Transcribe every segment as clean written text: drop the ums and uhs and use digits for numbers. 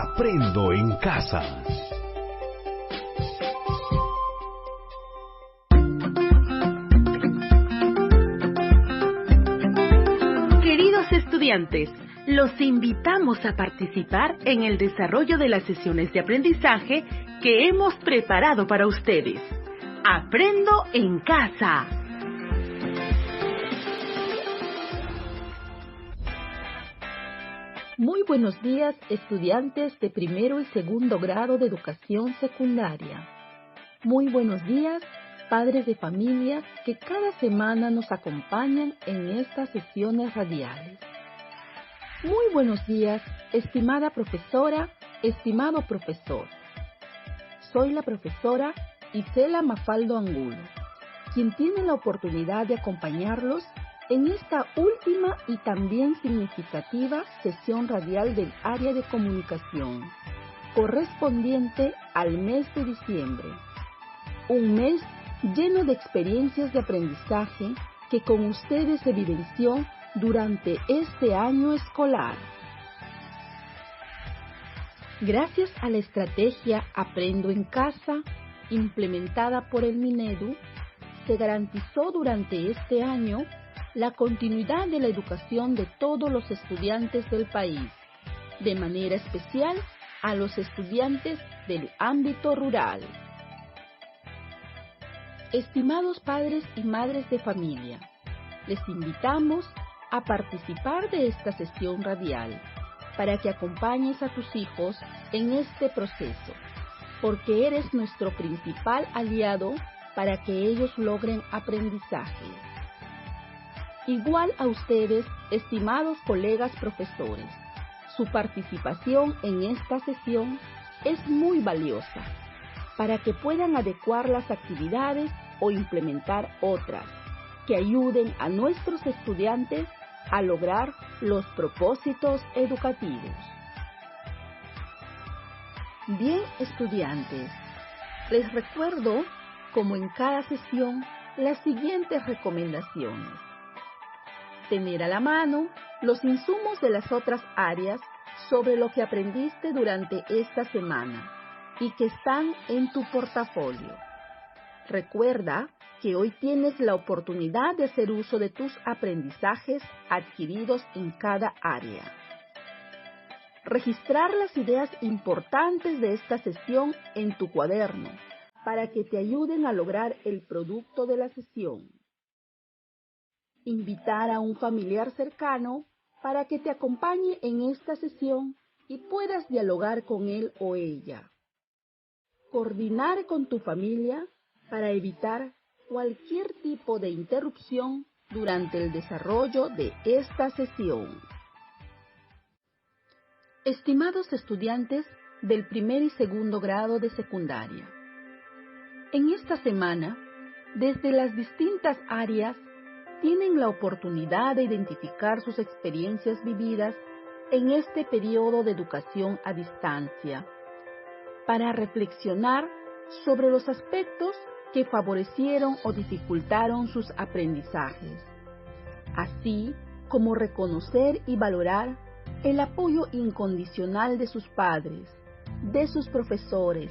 Aprendo en casa. Queridos estudiantes, los invitamos a participar en el desarrollo de las sesiones de aprendizaje que hemos preparado para ustedes. Aprendo en casa. Muy buenos días, estudiantes de primero y segundo grado de educación secundaria. Muy buenos días, padres de familia que cada semana nos acompañan en estas sesiones radiales. Muy buenos días, estimada profesora, estimado profesor. Soy la profesora Isela Mafaldo Angulo, quien tiene la oportunidad de acompañarlos en esta última y también significativa sesión radial del área de comunicación, correspondiente al mes de diciembre. Un mes lleno de experiencias de aprendizaje que con ustedes se vivenció durante este año escolar. Gracias a la estrategia Aprendo en Casa, implementada por el Minedu, se garantizó durante este año la continuidad de la educación de todos los estudiantes del país, de manera especial a los estudiantes del ámbito rural. Estimados padres y madres de familia, les invitamos a participar de esta sesión radial para que acompañes a tus hijos en este proceso, porque eres nuestro principal aliado para que ellos logren aprendizaje. Igual a ustedes, estimados colegas profesores, su participación en esta sesión es muy valiosa para que puedan adecuar las actividades o implementar otras que ayuden a nuestros estudiantes a lograr los propósitos educativos. Bien, estudiantes, les recuerdo, como en cada sesión, las siguientes recomendaciones. Tener a la mano los insumos de las otras áreas sobre lo que aprendiste durante esta semana y que están en tu portafolio. Recuerda que hoy tienes la oportunidad de hacer uso de tus aprendizajes adquiridos en cada área. Registrar las ideas importantes de esta sesión en tu cuaderno para que te ayuden a lograr el producto de la sesión. Invitar a un familiar cercano para que te acompañe en esta sesión y puedas dialogar con él o ella. Coordinar con tu familia para evitar cualquier tipo de interrupción durante el desarrollo de esta sesión. Estimados estudiantes del primer y segundo grado de secundaria, en esta semana, desde las distintas áreas, tienen la oportunidad de identificar sus experiencias vividas en este periodo de educación a distancia, para reflexionar sobre los aspectos que favorecieron o dificultaron sus aprendizajes, así como reconocer y valorar el apoyo incondicional de sus padres, de sus profesores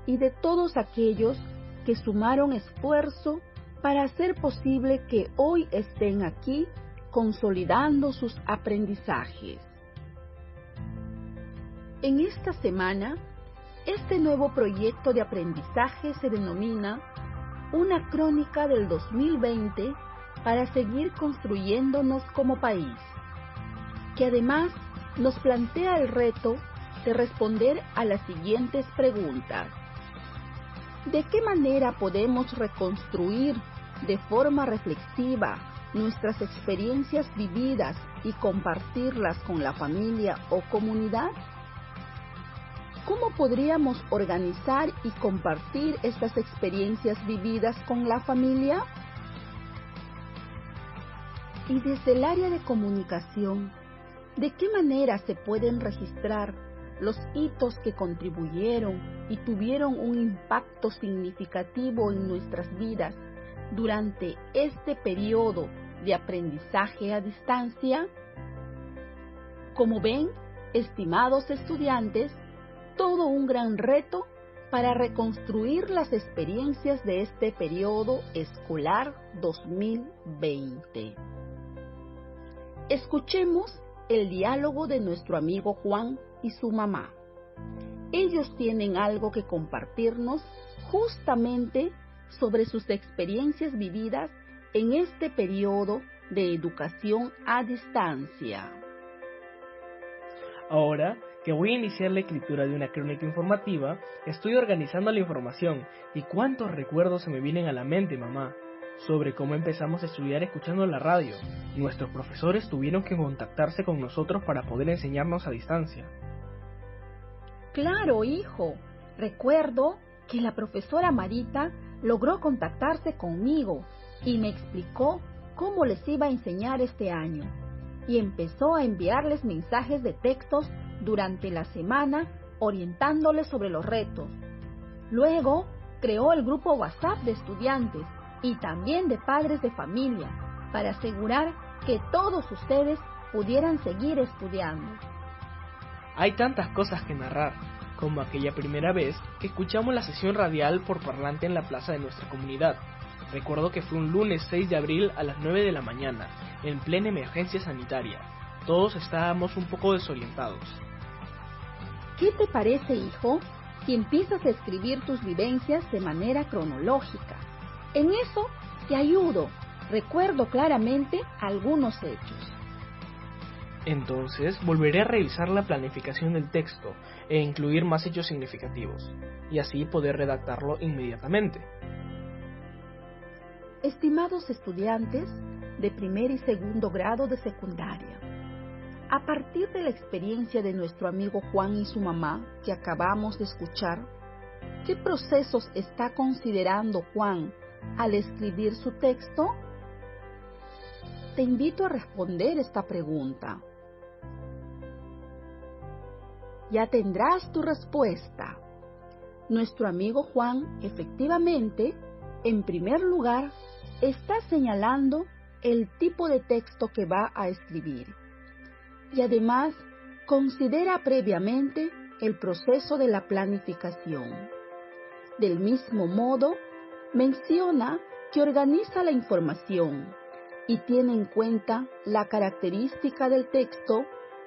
y de todos aquellos que sumaron esfuerzo para hacer posible que hoy estén aquí consolidando sus aprendizajes. En esta semana, este nuevo proyecto de aprendizaje se denomina Una crónica del 2020 para seguir construyéndonos como país, que además nos plantea el reto de responder a las siguientes preguntas. ¿De qué manera podemos reconstruir de forma reflexiva nuestras experiencias vividas y compartirlas con la familia o comunidad? ¿Cómo podríamos organizar y compartir estas experiencias vividas con la familia? Y desde el área de comunicación, ¿de qué manera se pueden registrar los hitos que contribuyeron y tuvieron un impacto significativo en nuestras vidas durante este periodo de aprendizaje a distancia? Como ven, Estimados estudiantes, todo un gran reto para reconstruir las experiencias de este periodo escolar 2020. Escuchemos el diálogo de nuestro amigo Juan y su mamá. Ellos tienen algo que compartirnos justamente sobre sus experiencias vividas en este periodo de educación a distancia. Ahora que voy a iniciar la escritura de una crónica informativa, estoy organizando la información y cuántos recuerdos se me vienen a la mente, mamá, sobre cómo empezamos a estudiar escuchando la radio. Nuestros profesores tuvieron que contactarse con nosotros para poder enseñarnos a distancia. Claro, hijo. Recuerdo que la profesora Marita logró contactarse conmigo y me explicó cómo les iba a enseñar este año. Y empezó a enviarles mensajes de textos durante la semana orientándoles sobre los retos. Luego creó el grupo WhatsApp de estudiantes y también de padres de familia para asegurar que todos ustedes pudieran seguir estudiando. Hay tantas cosas que narrar, como aquella primera vez que escuchamos la sesión radial por parlante en la plaza de nuestra comunidad. Recuerdo que fue un lunes 6 de abril a las 9 de la mañana, en plena emergencia sanitaria. Todos estábamos un poco desorientados. ¿Qué te parece, hijo, si empiezas a escribir tus vivencias de manera cronológica? En eso te ayudo. Recuerdo claramente algunos hechos. Entonces volveré a revisar la planificación del texto e incluir más hechos significativos, y así poder redactarlo inmediatamente. Estimados estudiantes de primer y segundo grado de secundaria, a partir de la experiencia de nuestro amigo Juan y su mamá que acabamos de escuchar, ¿qué procesos está considerando Juan al escribir su texto? Te invito a responder esta pregunta. Ya tendrás tu respuesta. Nuestro amigo Juan, efectivamente, en primer lugar, está señalando el tipo de texto que va a escribir y además considera previamente el proceso de la planificación. Del mismo modo, menciona que organiza la información y tiene en cuenta la característica del texto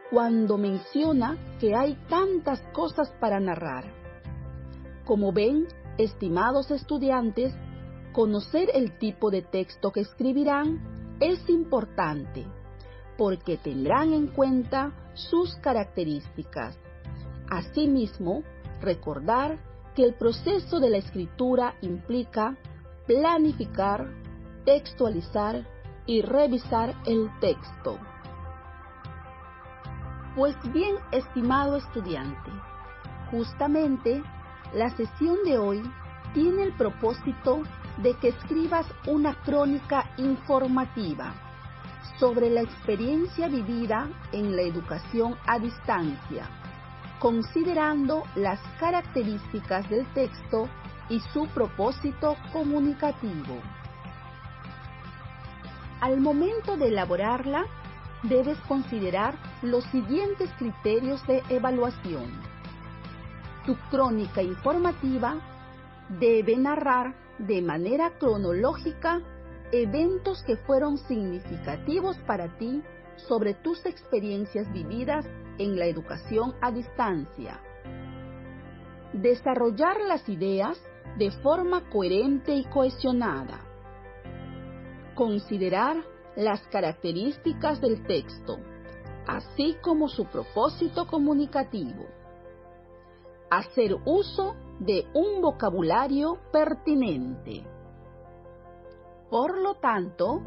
cuando menciona que hay tantas cosas para narrar. Como ven, estimados estudiantes, conocer el tipo de texto que escribirán es importante, porque tendrán en cuenta sus características. Asimismo, recordar que el proceso de la escritura implica planificar, textualizar y revisar el texto. Pues bien, estimado estudiante, justamente la sesión de hoy tiene el propósito de que escribas una crónica informativa sobre la experiencia vivida en la educación a distancia, considerando las características del texto y su propósito comunicativo. Al momento de elaborarla, debes considerar los siguientes criterios de evaluación. Tu crónica informativa debe narrar de manera cronológica eventos que fueron significativos para ti sobre tus experiencias vividas en la educación a distancia. Desarrollar las ideas de forma coherente y cohesionada. Considerar las características del texto, así como su propósito comunicativo. Hacer uso de un vocabulario pertinente. Por lo tanto,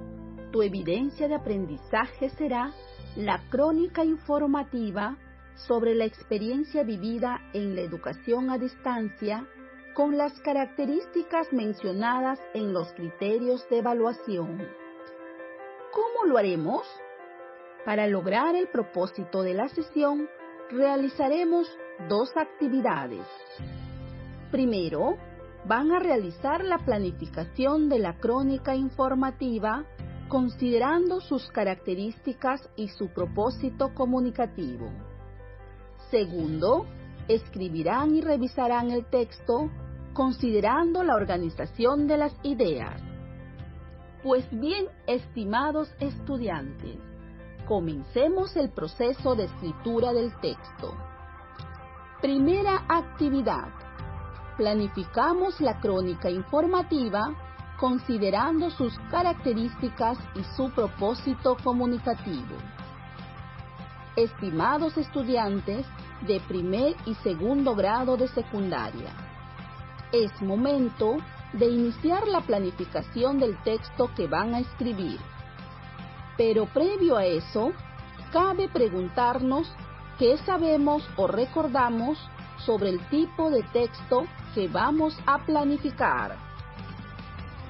tu evidencia de aprendizaje será la crónica informativa sobre la experiencia vivida en la educación a distancia con las características mencionadas en los criterios de evaluación. ¿Cómo lo haremos? Para lograr el propósito de la sesión, realizaremos dos actividades. Primero, van a realizar la planificación de la crónica informativa considerando sus características y su propósito comunicativo. Segundo, escribirán y revisarán el texto considerando la organización de las ideas. Pues bien, estimados estudiantes, comencemos el proceso de escritura del texto. Primera actividad. Planificamos la crónica informativa considerando sus características y su propósito comunicativo. Estimados estudiantes de primer y segundo grado de secundaria, es momento de iniciar la planificación del texto que van a escribir. Pero previo a eso, cabe preguntarnos qué sabemos o recordamos sobre el tipo de texto que vamos a planificar.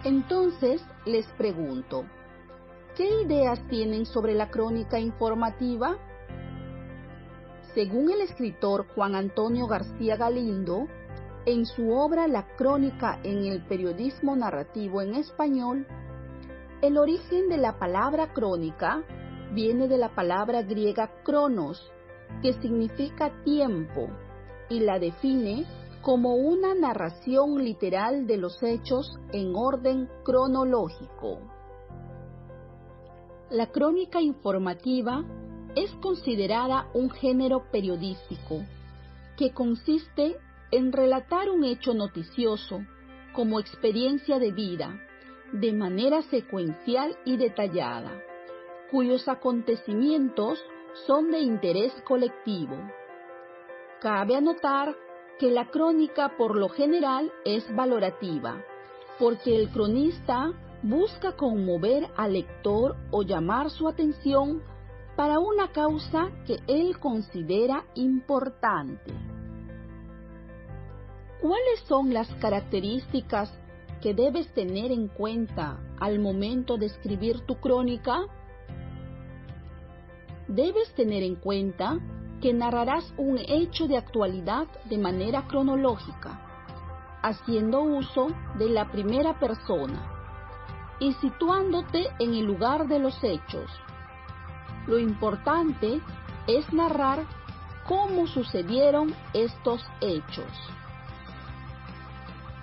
Entonces, les pregunto, ¿qué ideas tienen sobre la crónica informativa? Según el escritor Juan Antonio García Galindo, en su obra La crónica en el periodismo narrativo en español, el origen de la palabra crónica viene de la palabra griega cronos, que significa tiempo, y la define como una narración literal de los hechos en orden cronológico. La crónica informativa es considerada un género periodístico que consiste en relatar un hecho noticioso como experiencia de vida, de manera secuencial y detallada, cuyos acontecimientos son de interés colectivo. Cabe anotar que la crónica por lo general es valorativa, porque el cronista busca conmover al lector o llamar su atención para una causa que él considera importante. ¿Cuáles son las características que debes tener en cuenta al momento de escribir tu crónica? Debes tener en cuenta que narrarás un hecho de actualidad de manera cronológica, haciendo uso de la primera persona y situándote en el lugar de los hechos. Lo importante es narrar cómo sucedieron estos hechos.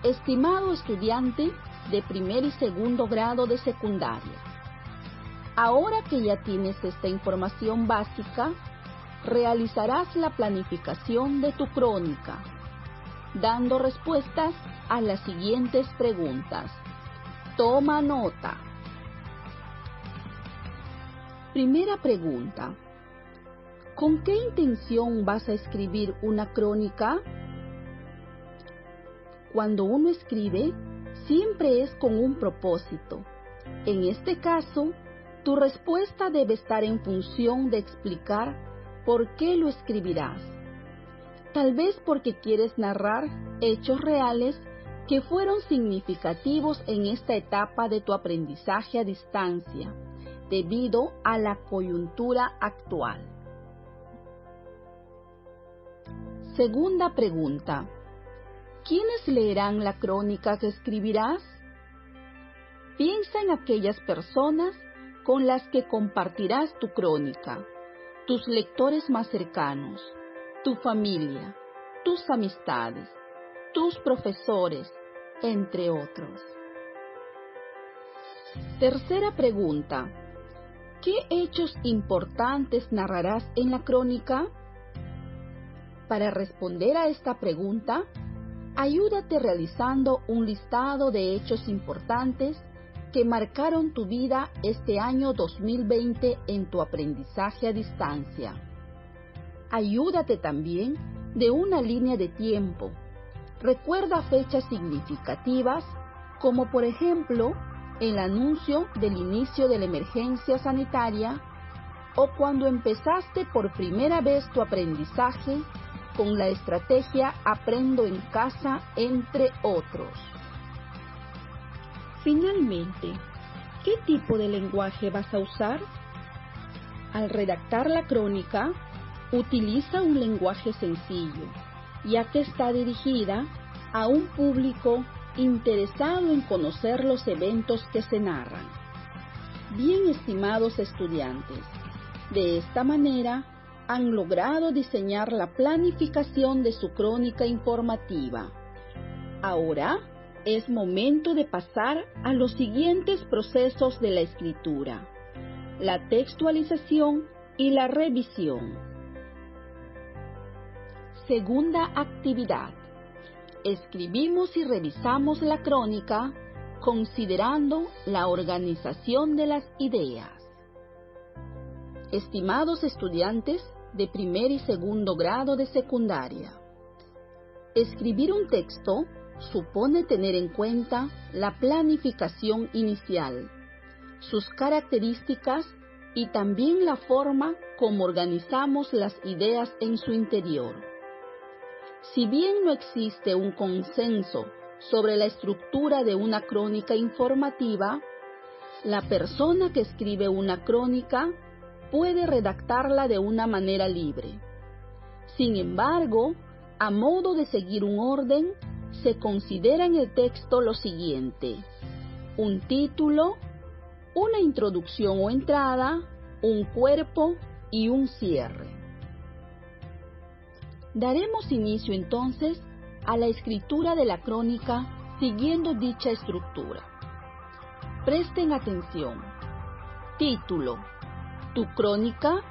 Estimado estudiante de primer y segundo grado de secundaria, ahora que ya tienes esta información básica, realizarás la planificación de tu crónica, dando respuestas a las siguientes preguntas. Toma nota. Primera pregunta. ¿Con qué intención vas a escribir una crónica? Cuando uno escribe, siempre es con un propósito. En este caso, tu respuesta debe estar en función de explicar por qué lo escribirás. Tal vez porque quieres narrar hechos reales que fueron significativos en esta etapa de tu aprendizaje a distancia, debido a la coyuntura actual. Segunda pregunta. ¿Quiénes leerán la crónica que escribirás? Piensa en aquellas personas con las que compartirás tu crónica, tus lectores más cercanos, tu familia, tus amistades, tus profesores, entre otros. Tercera pregunta. ¿Qué hechos importantes narrarás en la crónica? Para responder a esta pregunta, ayúdate realizando un listado de hechos importantes que marcaron tu vida este año 2020 en tu aprendizaje a distancia. Ayúdate también de una línea de tiempo. Recuerda fechas significativas, como por ejemplo el anuncio del inicio de la emergencia sanitaria o cuando empezaste por primera vez tu aprendizaje con la estrategia Aprendo en Casa, entre otros. Finalmente, ¿qué tipo de lenguaje vas a usar? Al redactar la crónica, utiliza un lenguaje sencillo, ya que está dirigida a un público interesado en conocer los eventos que se narran. Bien, estimados estudiantes, de esta manera han logrado diseñar la planificación de su crónica informativa. Ahora es momento de pasar a los siguientes procesos de la escritura: la textualización y la revisión. Segunda actividad. Escribimos y revisamos la crónica considerando la organización de las ideas. Estimados estudiantes de primer y segundo grado de secundaria, escribir un texto supone tener en cuenta la planificación inicial, sus características y también la forma como organizamos las ideas en su interior. Si bien no existe un consenso sobre la estructura de una crónica informativa, la persona que escribe una crónica puede redactarla de una manera libre. Sin embargo, a modo de seguir un orden, se considera en el texto lo siguiente: un título, una introducción o entrada, un cuerpo y un cierre. Daremos inicio entonces a la escritura de la crónica siguiendo dicha estructura. Presten atención. Título. Tu crónica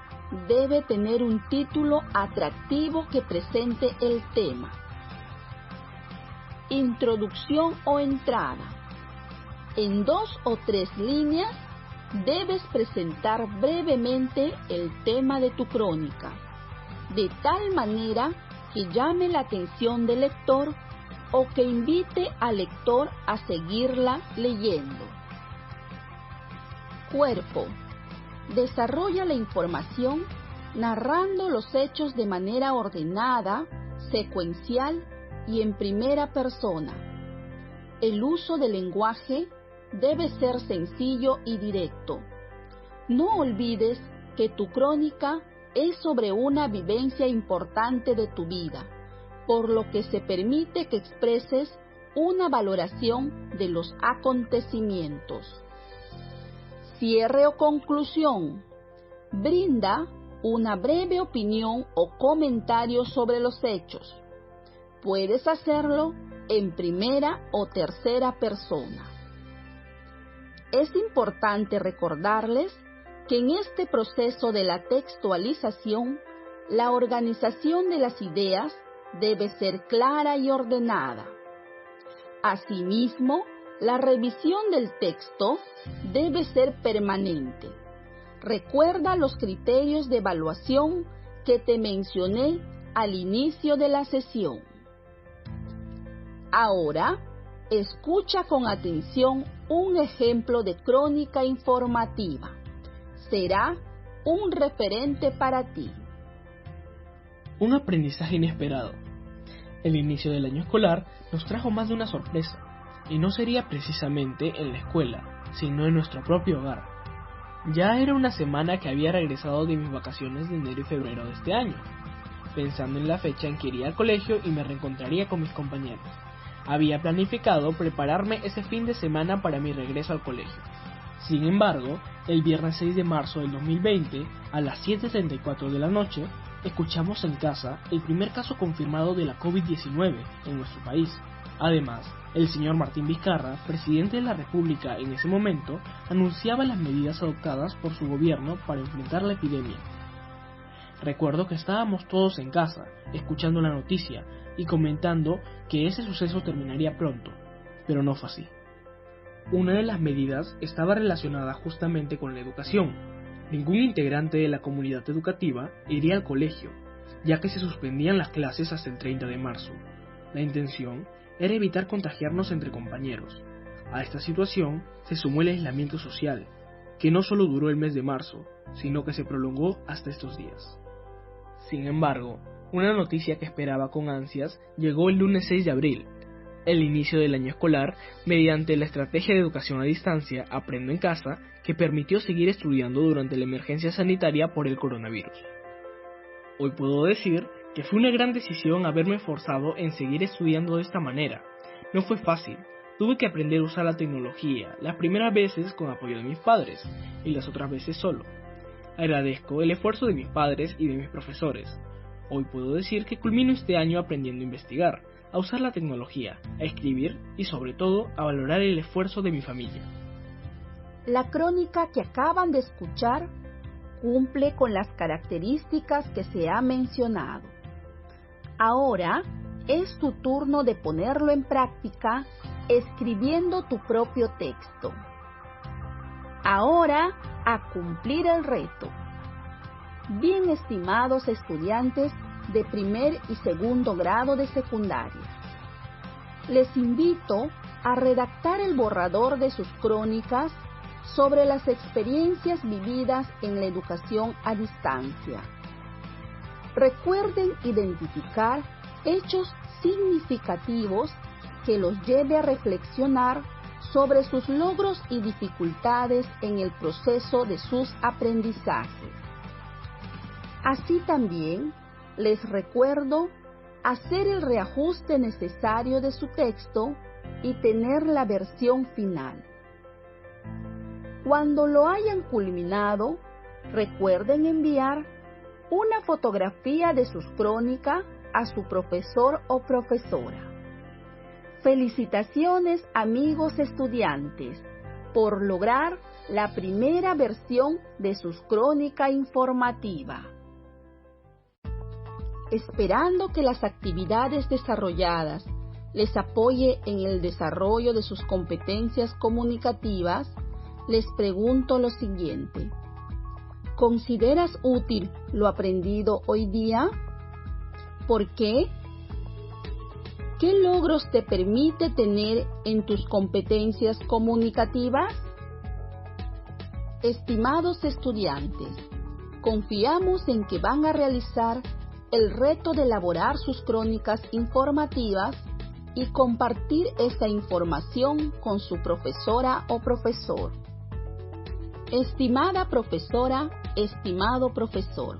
debe tener un título atractivo que presente el tema. Introducción o entrada. En 2 o 3 líneas debes presentar brevemente el tema de tu crónica, de tal manera que llame la atención del lector o que invite al lector a seguirla leyendo. Cuerpo. Desarrolla la información narrando los hechos de manera ordenada, secuencial y en primera persona. El uso del lenguaje debe ser sencillo y directo. No olvides que tu crónica es sobre una vivencia importante de tu vida, por lo que se permite que expreses una valoración de los acontecimientos. Cierre o conclusión. Brinda una breve opinión o comentario sobre los hechos. Puedes hacerlo en primera o tercera persona. Es importante recordarles que en este proceso de la textualización, la organización de las ideas debe ser clara y ordenada. Asimismo, la revisión del texto debe ser permanente. Recuerda los criterios de evaluación que te mencioné al inicio de la sesión. Ahora, escucha con atención un ejemplo de crónica informativa. Será un referente para ti. Un aprendizaje inesperado. El inicio del año escolar nos trajo más de una sorpresa, y no sería precisamente en la escuela, sino en nuestro propio hogar. Ya era una semana que había regresado de mis vacaciones de enero y febrero de este año, pensando en la fecha en que iría al colegio y me reencontraría con mis compañeros. Había planificado prepararme ese fin de semana para mi regreso al colegio. Sin embargo, el viernes 6 de marzo del 2020, a las 7:34 de la noche, escuchamos en casa el primer caso confirmado de la COVID-19 en nuestro país. Además, el señor Martín Vizcarra, presidente de la República en ese momento, anunciaba las medidas adoptadas por su gobierno para enfrentar la epidemia. Recuerdo que estábamos todos en casa, escuchando la noticia y comentando que ese suceso terminaría pronto, pero no fue así. Una de las medidas estaba relacionada justamente con la educación. Ningún integrante de la comunidad educativa iría al colegio, ya que se suspendían las clases hasta el 30 de marzo. La intención era evitar contagiarnos entre compañeros. A esta situación se sumó el aislamiento social, que no solo duró el mes de marzo, sino que se prolongó hasta estos días. Sin embargo, una noticia que esperaba con ansias llegó el lunes 6 de abril, el inicio del año escolar, mediante la estrategia de educación a distancia Aprendo en Casa, que permitió seguir estudiando durante la emergencia sanitaria por el coronavirus. Hoy puedo decir que fue una gran decisión haberme forzado en seguir estudiando de esta manera. No fue fácil, tuve que aprender a usar la tecnología, las primeras veces con apoyo de mis padres y las otras veces solo. Agradezco el esfuerzo de mis padres y de mis profesores. Hoy puedo decir que culmino este año aprendiendo a investigar, a usar la tecnología, a escribir y sobre todo a valorar el esfuerzo de mi familia. La crónica que acaban de escuchar cumple con las características que se ha mencionado. Ahora es tu turno de ponerlo en práctica escribiendo tu propio texto. Ahora a cumplir el reto. Bien, estimados estudiantes de primer y segundo grado de secundaria, les invito a redactar el borrador de sus crónicas sobre las experiencias vividas en la educación a distancia. Recuerden identificar hechos significativos que los lleve a reflexionar sobre sus logros y dificultades en el proceso de sus aprendizajes. Así también les recuerdo hacer el reajuste necesario de su texto y tener la versión final. Cuando lo hayan culminado, recuerden enviar una fotografía de sus crónicas a su profesor o profesora. Felicitaciones, amigos estudiantes, por lograr la primera versión de sus crónica informativa. Esperando que las actividades desarrolladas les apoye en el desarrollo de sus competencias comunicativas, les pregunto lo siguiente. ¿Consideras útil lo aprendido hoy día? ¿Por qué? ¿Qué logros te permite tener en tus competencias comunicativas? Estimados estudiantes, confiamos en que van a realizar el reto de elaborar sus crónicas informativas y compartir esa información con su profesora o profesor. Estimada profesora, estimado profesor,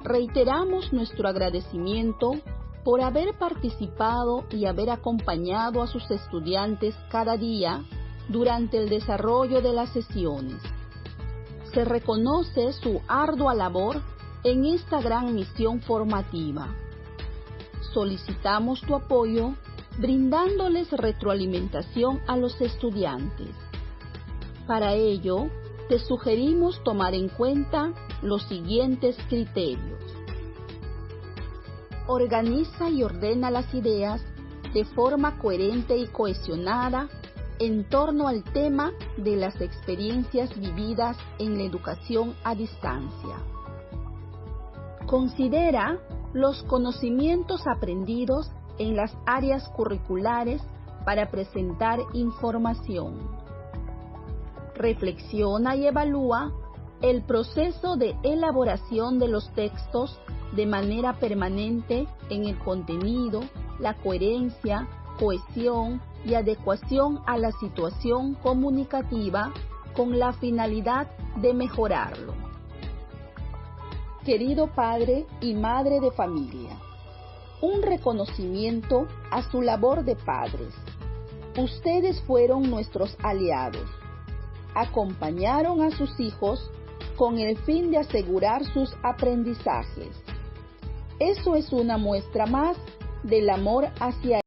reiteramos nuestro agradecimiento por haber participado y haber acompañado a sus estudiantes cada día durante el desarrollo de las sesiones. Se reconoce su ardua labor en esta gran misión formativa. Solicitamos tu apoyo brindándoles retroalimentación a los estudiantes. Para ello, te sugerimos tomar en cuenta los siguientes criterios. Organiza y ordena las ideas de forma coherente y cohesionada en torno al tema de las experiencias vividas en la educación a distancia. Considera los conocimientos aprendidos en las áreas curriculares para presentar información. Reflexiona y evalúa el proceso de elaboración de los textos de manera permanente en el contenido, la coherencia, cohesión y adecuación a la situación comunicativa con la finalidad de mejorarlo. Querido padre y madre de familia, un reconocimiento a su labor de padres. Ustedes fueron nuestros aliados. Acompañaron a sus hijos con el fin de asegurar sus aprendizajes. Eso es una muestra más del amor hacia